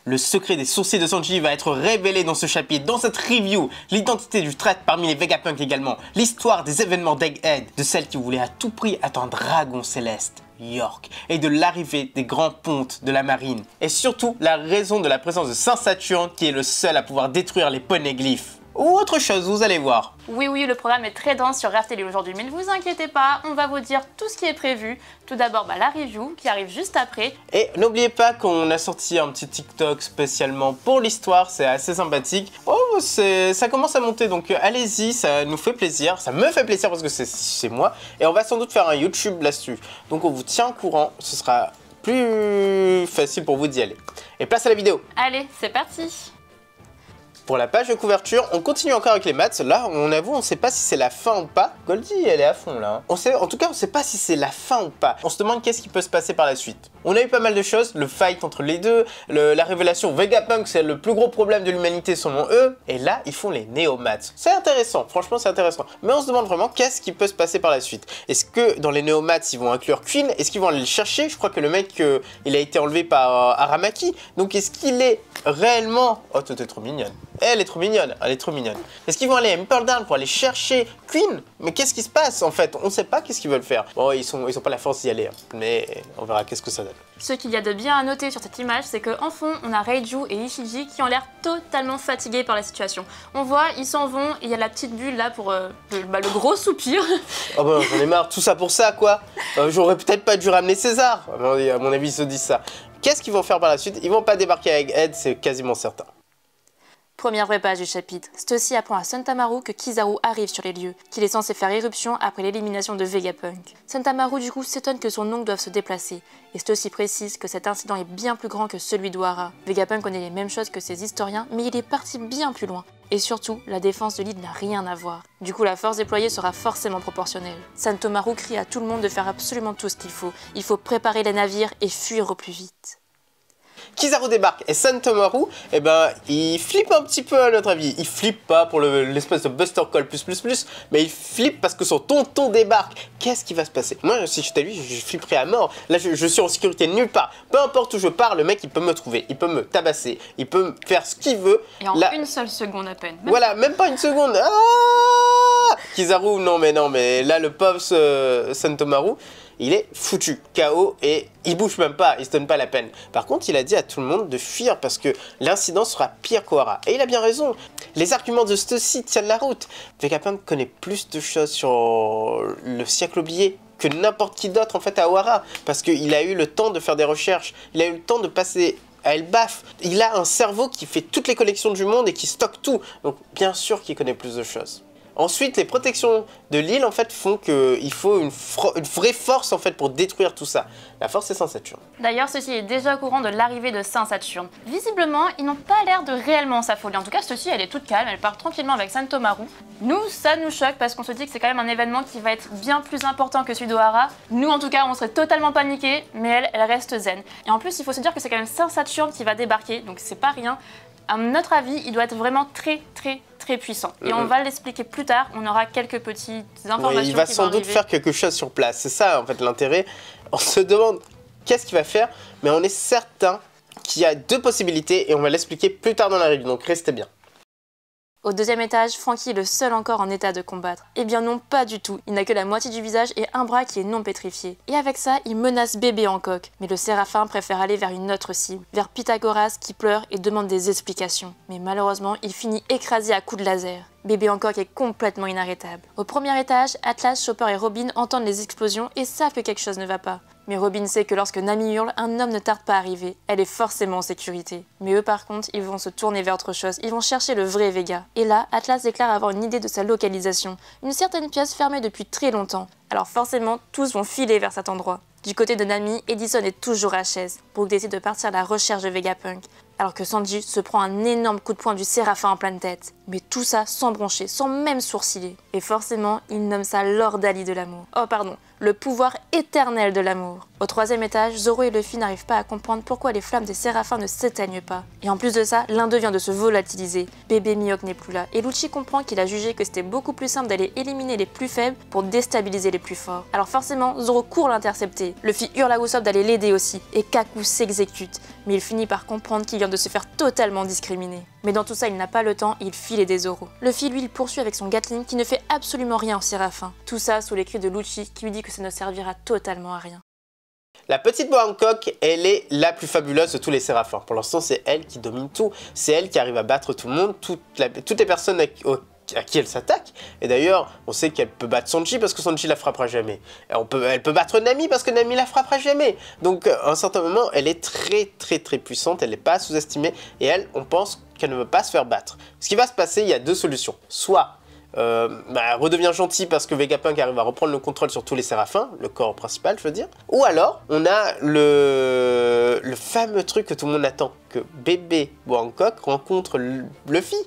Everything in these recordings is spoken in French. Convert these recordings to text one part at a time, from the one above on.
Le secret des sourcils de Sanji va être révélé dans ce chapitre, dans cette review. L'identité du traître parmi les Vegapunk également. L'histoire des événements d'Egghead, de celle qui voulait à tout prix être un dragon céleste, York, et de l'arrivée des grands pontes de la marine. Et surtout, la raison de la présence de Saint Saturne qui est le seul à pouvoir détruire les poneglyphes. Ou autre chose, vous allez voir. Oui, le programme est très dense sur RTL aujourd'hui, mais ne vous inquiétez pas, on va vous dire tout ce qui est prévu. Tout d'abord, la review qui arrive juste après. Et n'oubliez pas qu'on a sorti un petit TikTok spécialement pour l'histoire, c'est assez sympathique. Oh, ça commence à monter, donc allez-y, ça nous fait plaisir. Ça me fait plaisir parce que c'est moi. Et on va sans doute faire un YouTube là-dessus. Donc on vous tient au courant, ce sera plus facile pour vous d'y aller. Et place à la vidéo. Allez, c'est parti. Pour la page de couverture, on continue encore avec les maths. Là, on avoue, on ne sait pas si c'est la fin ou pas. Goldie, elle est à fond là. En tout cas, on ne sait pas si c'est la fin ou pas. On se demande qu'est-ce qui peut se passer par la suite. On a eu pas mal de choses, le fight entre les deux, la révélation Vegapunk, c'est le plus gros problème de l'humanité selon eux. Et là, ils font les néo-maths. C'est intéressant, franchement, c'est intéressant. Mais on se demande vraiment qu'est-ce qui peut se passer par la suite. Est-ce que dans les néo-maths, ils vont inclure Queen? Est-ce qu'ils vont aller le chercher? Je crois que le mec, il a été enlevé par Aramaki. Donc, est-ce qu'il est réellement... Oh, t'es trop mignonne. Elle est trop mignonne, elle est trop mignonne. Est-ce qu'ils vont aller à Impel Down pour aller chercher Queen? Mais qu'est-ce qui se passe en fait? On ne sait pas qu'est-ce qu'ils veulent faire. Bon, ils sont pas la force d'y aller, hein. Mais on verra qu'est-ce que ça donne. Ce qu'il y a de bien à noter sur cette image, c'est qu'en fond, on a Reiju et Ishiji qui ont l'air totalement fatigués par la situation. On voit, ils s'en vont, et il y a la petite bulle là pour le gros soupir. Oh bah j'en ai marre, tout ça pour ça quoi. J'aurais peut-être pas dû ramener César. À mon avis, ils se disent ça. Qu'est-ce qu'ils vont faire par la suite? Ils vont pas débarquer avec Ed, c'est quasiment certain. Première vraie page du chapitre. Stussy apprend à Sentamaru que Kizaru arrive sur les lieux, qu'il est censé faire éruption après l'élimination de Vegapunk. Sentamaru du coup s'étonne que son oncle doive se déplacer, et Stussy précise que cet incident est bien plus grand que celui d'Ohara. Vegapunk connaît les mêmes choses que ses historiens, mais il est parti bien plus loin. Et surtout, la défense de l'île n'a rien à voir. Du coup, la force déployée sera forcément proportionnelle. Sentamaru crie à tout le monde de faire absolument tout ce qu'il faut. Il faut préparer les navires et fuir au plus vite. Kizaru débarque et Sentamaru, eh ben, il flippe un petit peu à notre avis. Il flippe pas pour l'espèce de Buster Call +++, mais il flippe parce que son tonton débarque. Qu'est-ce qui va se passer? Moi, si j'étais lui, je flipperais à mort. Là, je suis en sécurité nulle part. Peu importe où je pars, le mec, il peut me trouver. Il peut me tabasser. Il peut me faire ce qu'il veut. Et en une seule seconde à peine. Voilà, même pas une seconde. Ah Kizaru, non mais là, le pauvre Sentamaru, il est foutu, KO, et il bouge même pas, il se donne pas la peine. Par contre, il a dit à tout le monde de fuir parce que l'incident sera pire qu'Ohara. Et il a bien raison. Les arguments de Stussy tiennent la route. Vegapunk connaît plus de choses sur le siècle oublié que n'importe qui d'autre en fait à Ohara. Parce qu'il a eu le temps de faire des recherches, il a eu le temps de passer à Elbaf. Il a un cerveau qui fait toutes les collections du monde et qui stocke tout. Donc bien sûr qu'il connaît plus de choses. Ensuite, les protections de l'île en fait font qu'il faut une vraie force en fait pour détruire tout ça. La force c'est Saint Saturne. D'ailleurs, ceci est déjà au courant de l'arrivée de Saint Saturne. Visiblement, ils n'ont pas l'air de réellement s'affoler. En tout cas, ceci, elle est toute calme, elle part tranquillement avec Sentamaru. Nous, ça nous choque parce qu'on se dit que c'est quand même un événement qui va être bien plus important que celui d'Ohara. Nous, en tout cas, on serait totalement paniqués, mais elle reste zen. Et en plus, il faut se dire que c'est quand même Saint Saturne qui va débarquer, donc c'est pas rien. À notre avis, il doit être vraiment très puissant. Et on va l'expliquer plus tard, on aura quelques petites informations. Oui, il va sans doute faire quelque chose sur place, c'est ça en fait l'intérêt. On se demande qu'est-ce qu'il va faire, mais on est certain qu'il y a deux possibilités et on va l'expliquer plus tard dans la review, donc restez bien. Au deuxième étage, Franky est le seul encore en état de combattre. Eh bien non, pas du tout. Il n'a que la moitié du visage et un bras qui est non pétrifié. Et avec ça, il menace Bébé Hancock. Mais le Séraphin préfère aller vers une autre cible, vers Pythagoras qui pleure et demande des explications. Mais malheureusement, il finit écrasé à coups de laser. Bébé Hancock est complètement inarrêtable. Au premier étage, Atlas, Chopper et Robin entendent les explosions et savent que quelque chose ne va pas. Mais Robin sait que lorsque Nami hurle, un homme ne tarde pas à arriver. Elle est forcément en sécurité. Mais eux par contre, ils vont se tourner vers autre chose. Ils vont chercher le vrai Vega. Et là, Atlas déclare avoir une idée de sa localisation. Une certaine pièce fermée depuis très longtemps. Alors forcément, tous vont filer vers cet endroit. Du côté de Nami, Edison est toujours à chaise. Brooke décide de partir à la recherche de Vegapunk. Alors que Sanji se prend un énorme coup de poing du Séraphin en pleine tête. Mais tout ça sans broncher, sans même sourciller. Et forcément, il nomme ça Lord Ali de l'amour. Oh pardon, le pouvoir éternel de l'amour. Au 3e étage, Zoro et Luffy n'arrivent pas à comprendre pourquoi les flammes des séraphins ne s'éteignent pas. Et en plus de ça, l'un d'eux vient de se volatiliser. Bébé Mihawk n'est plus là, et Lucci comprend qu'il a jugé que c'était beaucoup plus simple d'aller éliminer les plus faibles pour déstabiliser les plus forts. Alors forcément, Zoro court l'intercepter. Luffy hurle à Usopp d'aller l'aider aussi, et Kaku s'exécute. Mais il finit par comprendre qu'il vient de se faire totalement discriminer. Mais dans tout ça, il n'a pas le temps et il file aider Zoro. Luffy, lui, il poursuit avec son Gatling qui ne fait absolument rien aux séraphins. Tout ça sous les cris de Lucci qui lui dit que ça ne servira totalement à rien. La petite Boa Hancock, elle est la plus fabuleuse de tous les séraphins. Pour l'instant, c'est elle qui domine tout. C'est elle qui arrive à battre tout le monde, toutes les personnes à qui elle s'attaque. Et d'ailleurs, on sait qu'elle peut battre Sanji parce que Sanji la frappera jamais. Elle peut battre Nami parce que Nami la frappera jamais. Donc, à un certain moment, elle est très puissante. Elle n'est pas sous-estimée. Et elle, on pense qu'elle ne veut pas se faire battre. Ce qui va se passer, il y a deux solutions. Soit elle redevient gentille parce que Vegapunk arrive à reprendre le contrôle sur tous les séraphins, le corps principal je veux dire, ou alors on a le fameux truc que tout le monde attend, que bébé Boa Hancock rencontre Luffy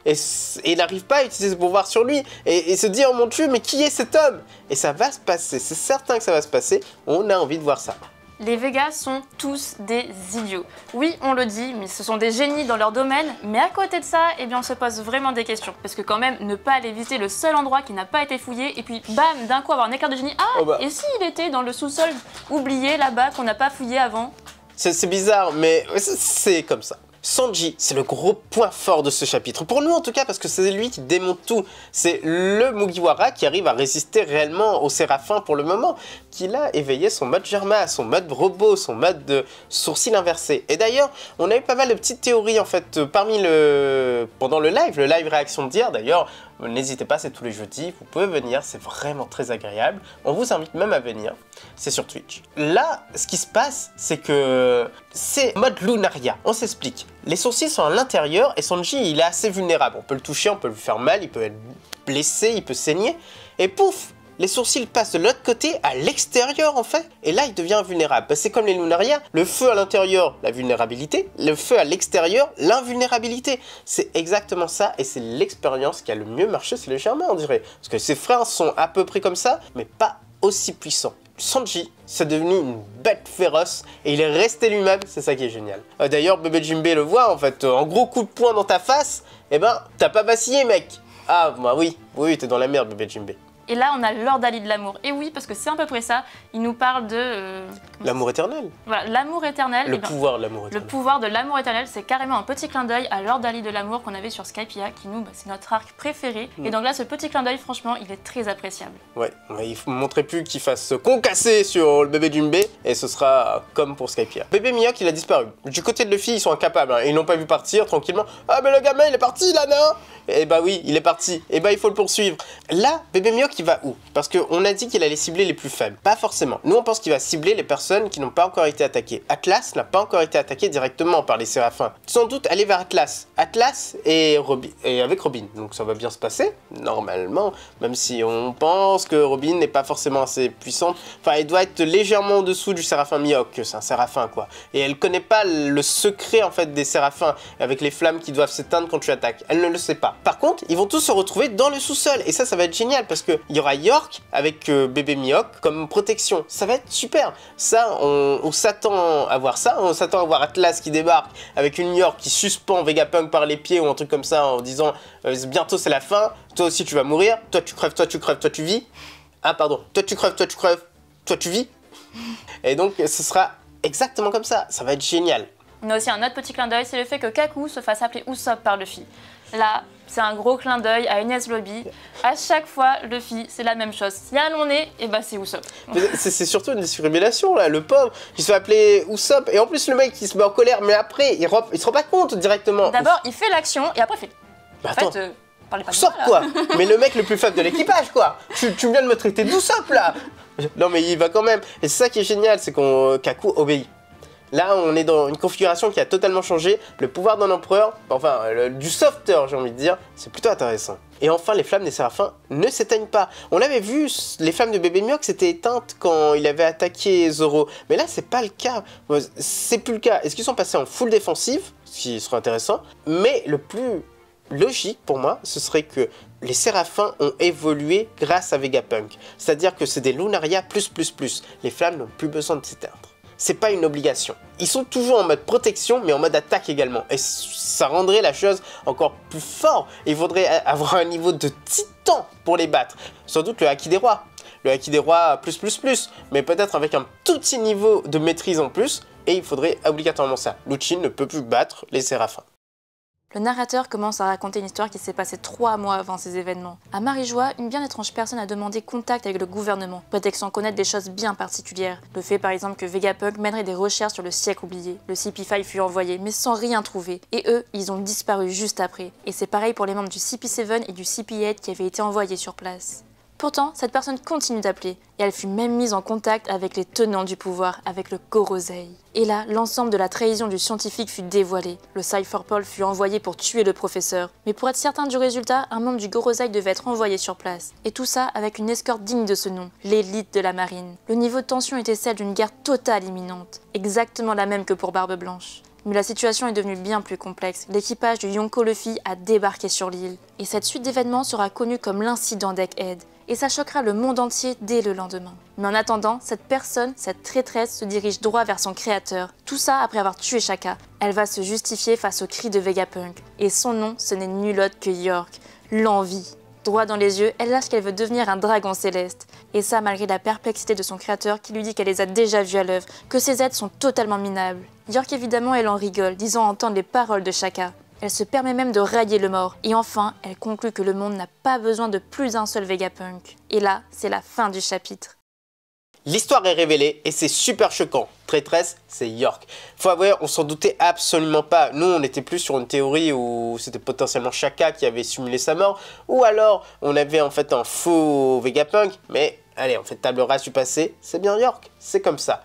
et n'arrive pas à utiliser ce pouvoir sur lui et se dit oh mon Dieu mais qui est cet homme, et ça va se passer, c'est certain que ça va se passer, on a envie de voir ça. Les Vegas sont tous des idiots. Oui, on le dit, mais ce sont des génies dans leur domaine, mais à côté de ça, eh bien, on se pose vraiment des questions. Parce que quand même, ne pas aller visiter le seul endroit qui n'a pas été fouillé, et puis bam, d'un coup avoir un éclair de génie. Ah, et s'il était dans le sous-sol oublié là-bas qu'on n'a pas fouillé avant? C'est bizarre, mais c'est comme ça. Sanji, c'est le gros point fort de ce chapitre. Pour nous en tout cas, parce que c'est lui qui démonte tout. C'est le Mugiwara qui arrive à résister réellement aux séraphins pour le moment. Qu'il a éveillé son mode Germa, son mode robot, son mode de sourcil inversé. Et d'ailleurs, on a eu pas mal de petites théories en fait pendant le live réaction d'hier d'ailleurs. N'hésitez pas, c'est tous les jeudis, vous pouvez venir, c'est vraiment très agréable. On vous invite même à venir, c'est sur Twitch. Là, ce qui se passe, c'est que c'est mode Lunaria, on s'explique. Les sourcils sont à l'intérieur et Sanji, il est assez vulnérable. On peut le toucher, on peut lui faire mal, il peut être blessé, il peut saigner. Et pouf, les sourcils passent de l'autre côté, à l'extérieur en fait, et là il devient invulnérable. C'est comme les Lunaria, le feu à l'intérieur, la vulnérabilité, le feu à l'extérieur, l'invulnérabilité. C'est exactement ça, et c'est l'expérience qui a le mieux marché, c'est le Germain on dirait. Parce que ses frères sont à peu près comme ça, mais pas aussi puissants. Sanji, c'est devenu une bête féroce, et il est resté lui-même, c'est ça qui est génial. D'ailleurs, bébé Jinbei le voit en fait, en gros coup de poing dans ta face, eh ben, t'as pas vacillé mec. Ah bah oui, t'es dans la merde bébé Jinbei. Et là, on a Lord Ali de l'amour. Et oui, parce que c'est à peu près ça. Il nous parle de... l'amour éternel. Voilà, l'amour éternel. Le pouvoir de l'amour éternel. Le pouvoir de l'amour éternel, c'est carrément un petit clin d'œil à Lord Ali de l'amour qu'on avait sur Skypiea, qui nous, c'est notre arc préféré. Et donc là, ce petit clin d'œil, franchement, il est très appréciable. Ouais, il ne montrait plus qu'il fasse se concasser sur le bébé Jinbei, et ce sera comme pour Skypiea. Bébé Mihawk, il a disparu. Du côté de Luffy, ils sont incapables. Ils n'ont pas vu partir tranquillement. Ah, mais le gamin, il est parti là, non? Et bah oui, il est parti. Et bah il faut le poursuivre. Là, bébé Mihawk, il va où? Parce qu'on a dit qu'il allait cibler les plus faibles. Pas forcément. Nous, on pense qu'il va cibler les personnes qui n'ont pas encore été attaquées. Atlas n'a pas encore été attaqué directement par les séraphins. Sans doute aller vers Atlas. Atlas et avec Robin. Donc ça va bien se passer, normalement. Même si on pense que Robin n'est pas forcément assez puissante. Enfin, elle doit être légèrement en dessous du séraphin Mihawk. C'est un séraphin, quoi. Et elle connaît pas le secret, en fait, des séraphins. Avec les flammes qui doivent s'éteindre quand tu attaques. Elle ne le sait pas. Par contre, ils vont tous se retrouver dans le sous-sol. Et ça va être génial. Parce qu'il y aura York avec bébé Mihawk comme protection. Ça va être super. Ça, on s'attend à voir ça. On s'attend à voir Atlas qui débarque avec une York qui suspend Vegapunk par les pieds ou un truc comme ça en disant bientôt c'est la fin. Toi aussi tu vas mourir. Toi tu crèves, toi tu crèves, toi tu vis. Ah pardon. Toi tu crèves, toi tu crèves, toi tu vis. Et donc ce sera exactement comme ça. Ça va être génial. On a aussi un autre petit clin d'œil, c'est le fait que Kaku se fasse appeler Usopp par Luffy. Là, c'est un gros clin d'œil à Ines Lobby. À chaque fois, Luffy, c'est la même chose. S'il y a un long nez, et bah c'est Usopp. C'est surtout une discrimination là, le pauvre. Il se fait appeler Usopp et en plus le mec il se met en colère, mais après il se rend pas compte directement. D'abord, il fait l'action et après il fait. Bah, en attends. fait, parlez pas de Usopp moi, là. quoi. Mais le mec le plus faible de l'équipage quoi. Tu viens de me traiter d'Usopp là. Non mais il va quand même. Et c'est ça qui est génial, c'est qu'on Kaku obéit. Là, on est dans une configuration qui a totalement changé. Le pouvoir d'un empereur, enfin, du sauveteur, j'ai envie de dire, c'est plutôt intéressant. Et enfin, les flammes des séraphins ne s'éteignent pas. On avait vu, les flammes de bébé Mihawk s'étaient éteintes quand il avait attaqué Zoro. Mais là, c'est pas le cas. C'est plus le cas. Est-ce qu'ils sont passés en full défensive, ce qui serait intéressant? Mais le plus logique pour moi, ce serait que les Séraphins ont évolué grâce à Vegapunk. C'est-à-dire que c'est des Lunaria+++. Les flammes n'ont plus besoin de s'éteindre. C'est pas une obligation. Ils sont toujours en mode protection, mais en mode attaque également. Et ça rendrait la chose encore plus fort. Il faudrait avoir un niveau de titan pour les battre. Sans doute le Haki des Rois. Le Haki des Rois +++, mais peut-être avec un tout petit niveau de maîtrise en plus. Et il faudrait obligatoirement ça. Luchin ne peut plus battre les Séraphins. Le narrateur commence à raconter une histoire qui s'est passée 3 mois avant ces événements. À Marijois, une bien étrange personne a demandé contact avec le gouvernement, prétextant connaître des choses bien particulières. Le fait par exemple que Vegapunk mènerait des recherches sur le siècle oublié. Le CP5 fut envoyé, mais sans rien trouver. Et eux, ils ont disparu juste après. Et c'est pareil pour les membres du CP7 et du CP8 qui avaient été envoyés sur place. Pourtant, cette personne continue d'appeler, et elle fut même mise en contact avec les tenants du pouvoir, avec le Gorosei. Et là, l'ensemble de la trahison du scientifique fut dévoilé. Le Cypherpole fut envoyé pour tuer le professeur. Mais pour être certain du résultat, un membre du Gorosei devait être envoyé sur place. Et tout ça avec une escorte digne de ce nom, l'élite de la marine. Le niveau de tension était celle d'une guerre totale imminente, exactement la même que pour Barbe Blanche. Mais la situation est devenue bien plus complexe. L'équipage du Yonko Luffy a débarqué sur l'île. Et cette suite d'événements sera connue comme l'incident d'Egghead. Et ça choquera le monde entier dès le lendemain. Mais en attendant, cette personne, cette traîtresse, se dirige droit vers son créateur. Tout ça après avoir tué Shaka. Elle va se justifier face aux cris de Vegapunk. Et son nom, ce n'est nul autre que York. L'envie. Droit dans les yeux, elle lâche qu'elle veut devenir un dragon céleste. Et ça malgré la perplexité de son créateur qui lui dit qu'elle les a déjà vus à l'œuvre, que ses aides sont totalement minables. York évidemment elle en rigole, disant entendre les paroles de Shaka. Elle se permet même de railler le mort. Et enfin, elle conclut que le monde n'a pas besoin de plus d'un seul Vegapunk. Et là, c'est la fin du chapitre. L'histoire est révélée et c'est super choquant. Traîtresse, c'est York. Faut avouer, on s'en doutait absolument pas. Nous, on était plus sur une théorie où c'était potentiellement Shaka qui avait simulé sa mort. Ou alors, on avait en fait un faux Vegapunk. Mais allez, en fait, table rase du passé, c'est bien York. C'est comme ça.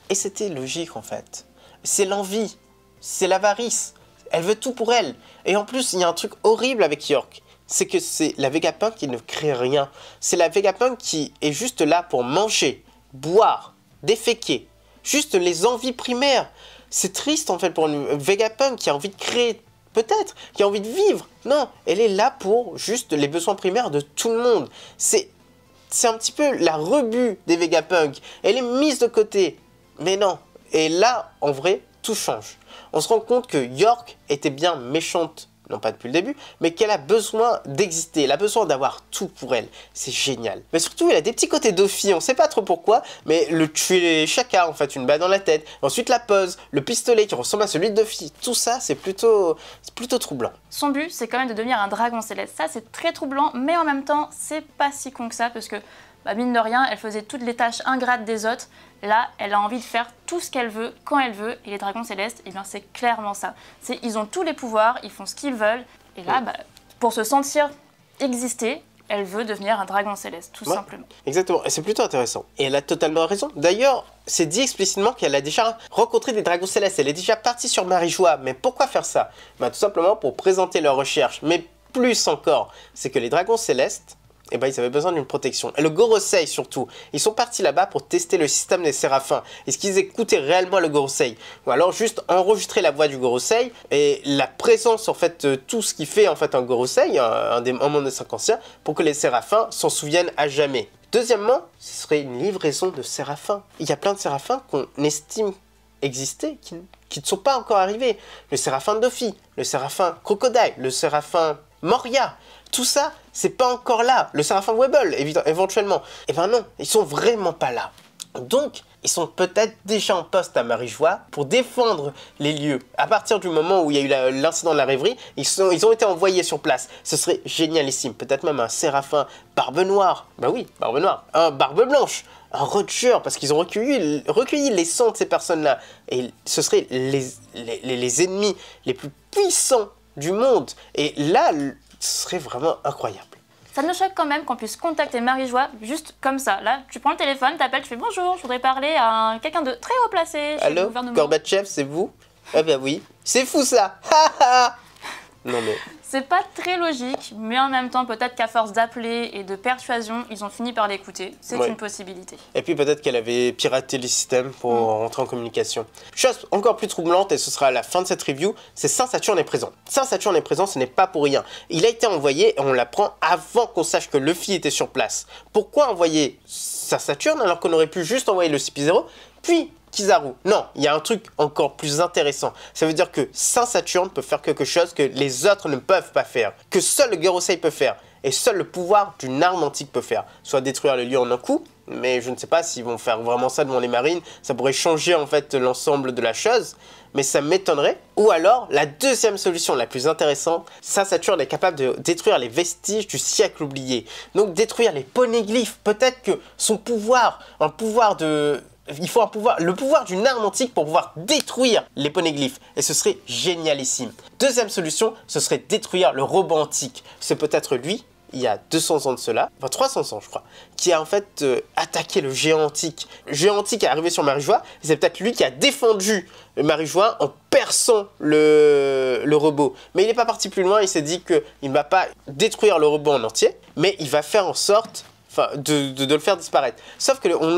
Et c'était logique en fait. C'est l'envie. C'est l'avarice. Elle veut tout pour elle. Et en plus, il y a un truc horrible avec York. C'est que c'est la Vegapunk qui ne crée rien. C'est la Vegapunk qui est juste là pour manger, boire, déféquer. Juste les envies primaires. C'est triste en fait pour une Vegapunk qui a envie de créer, peut-être, qui a envie de vivre. Non, elle est là pour juste les besoins primaires de tout le monde. C'est un petit peu la rebut des Vegapunk. Elle est mise de côté. Mais non. Et là, en vrai, tout change. On se rend compte que York était bien méchante, non pas depuis le début, mais qu'elle a besoin d'exister, elle a besoin d'avoir tout pour elle. C'est génial. Mais surtout, elle a des petits côtés Dofi, on sait pas trop pourquoi, mais le tuer Shaka, en fait, une balle dans la tête, ensuite la pose, le pistolet qui ressemble à celui de Dofi, tout ça, c'est plutôt troublant. Son but, c'est quand même de devenir un dragon céleste. Ça, c'est très troublant, mais en même temps, c'est pas si con que ça, parce que mine de rien, elle faisait toutes les tâches ingrates des autres. Là, elle a envie de faire tout ce qu'elle veut, quand elle veut. Et les dragons célestes, eh bien, c'est clairement ça. Ils ont tous les pouvoirs, ils font ce qu'ils veulent. Et là, pour se sentir exister, elle veut devenir un dragon céleste, tout simplement. Exactement, et c'est plutôt intéressant. Et elle a totalement raison. D'ailleurs, c'est dit explicitement qu'elle a déjà rencontré des dragons célestes. Elle est déjà partie sur Marijois. Mais pourquoi faire ça? Tout simplement pour présenter leurs recherches. Mais plus encore, c'est que les dragons célestes, eh ben, ils avaient besoin d'une protection. Et le Gorosei surtout. Ils sont partis là-bas pour tester le système des Séraphins. Est-ce qu'ils écoutaient réellement le Gorosei? Ou alors juste enregistrer la voix du Gorosei et la présence, en fait, tout ce qui fait en fait un Gorosei, un monde des 5 anciens, pour que les Séraphins s'en souviennent à jamais. Deuxièmement, ce serait une livraison de Séraphins. Il y a plein de Séraphins qu'on estime exister, qui ne sont pas encore arrivés. Le Séraphin Dofi, le Séraphin Crocodile, le Séraphin Moria. Tout ça, c'est pas encore là. Le Séraphin Weble, éventuellement. Eh ben non, ils sont vraiment pas là. Donc, ils sont peut-être déjà en poste à Marijois pour défendre les lieux. À partir du moment où il y a eu l'incident de la rêverie, ils ont été envoyés sur place. Ce serait génialissime. Peut-être même un Séraphin Barbe Noire. Bah oui, Barbe Noire. Un Barbe Blanche. Un Roger, parce qu'ils ont recueilli les sangs de ces personnes-là. Et ce seraient les ennemis les plus puissants du monde. Et là, ce serait vraiment incroyable. Ça me choque quand même qu'on puisse contacter Marijois juste comme ça. Là, tu prends le téléphone, t'appelles, tu fais bonjour, je voudrais parler à quelqu'un de très haut placé chez le gouvernement. Allô, Gorbatchev, c'est vous? Eh bien oui. C'est fou ça. Non mais... C'est pas très logique, mais en même temps, peut-être qu'à force d'appeler et de persuasion, ils ont fini par l'écouter. C'est une possibilité. Et puis peut-être qu'elle avait piraté les systèmes pour rentrer en communication. Chose encore plus troublante, et ce sera à la fin de cette review, c'est Saint-Saturne est présent. Saint-Saturne est présent, ce n'est pas pour rien. Il a été envoyé et on l'apprend avant qu'on sache que Luffy était sur place. Pourquoi envoyer Saint-Saturne alors qu'on aurait pu juste envoyer le CP0, puis Kizaru? Non, il y a un truc encore plus intéressant. Ça veut dire que Saint-Saturne peut faire quelque chose que les autres ne peuvent pas faire, que seul le Gorosei peut faire, et seul le pouvoir d'une arme antique peut faire. Soit détruire le lieu en un coup, mais je ne sais pas s'ils vont faire vraiment ça devant les marines. Ça pourrait changer en fait l'ensemble de la chose, mais ça m'étonnerait. Ou alors, la deuxième solution la plus intéressante, Saint-Saturne est capable de détruire les vestiges du siècle oublié. Donc détruire les poneglyphes. Peut-être que son pouvoir, il faut le pouvoir d'une arme antique pour pouvoir détruire les poneglyphes. Et ce serait génialissime. Deuxième solution, ce serait détruire le robot antique. C'est peut-être lui, il y a 200 ans de cela, enfin 300 ans je crois, qui a en fait attaqué le géant antique. Le géant antique est arrivé sur Marie-Joie, et c'est peut-être lui qui a défendu Marie-Joie en perçant le robot. Mais il n'est pas parti plus loin, il s'est dit qu'il ne va pas détruire le robot en entier, mais il va faire en sorte de le faire disparaître. Sauf que on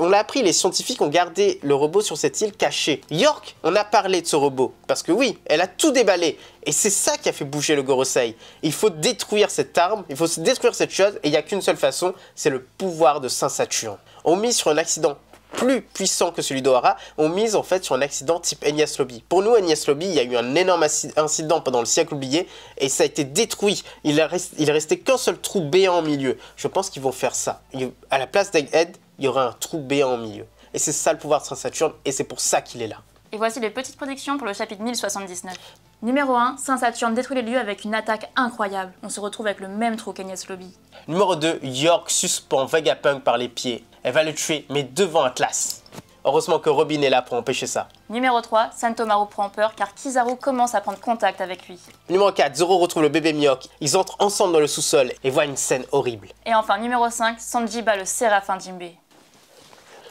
l'a appris, les scientifiques ont gardé le robot sur cette île caché. York, on a parlé de ce robot, parce que oui, elle a tout déballé. Et c'est ça qui a fait bouger le Gorosei. Il faut détruire cette arme, il faut détruire cette chose, et il n'y a qu'une seule façon, c'est le pouvoir de Saint-Saturne. On mise sur un accident plus puissant que celui d'Ohara, on mise en fait sur un accident type Enies Lobby. Pour nous, Enies Lobby, il y a eu un énorme incident pendant le siècle oublié et ça a été détruit. Il est resté qu'un seul trou béant au milieu. Je pense qu'ils vont faire ça. À la place d'Egghead, il y aura un trou béant au milieu. Et c'est ça le pouvoir de Saint-Saturne et c'est pour ça qu'il est là. Et voici les petites prédictions pour le chapitre 1079. Numéro 1, Saint-Saturne détruit les lieux avec une attaque incroyable. On se retrouve avec le même trou qu'Enies Lobby. Numéro 2, York suspend Vegapunk par les pieds. Elle va le tuer, mais devant Atlas. Heureusement que Robin est là pour empêcher ça. Numéro 3, Sentomaru prend peur car Kizaru commence à prendre contact avec lui. Numéro 4, Zoro retrouve le bébé Mihawk. Ils entrent ensemble dans le sous-sol et voient une scène horrible. Et enfin, numéro 5, Sanji bat le Séraphin Jinbe.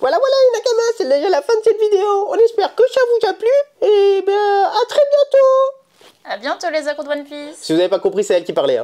Voilà les Nakamas, c'est déjà la fin de cette vidéo. On espère que ça vous a plu et à très bientôt. A bientôt les accros de One Piece. Si vous n'avez pas compris, c'est elle qui parlait.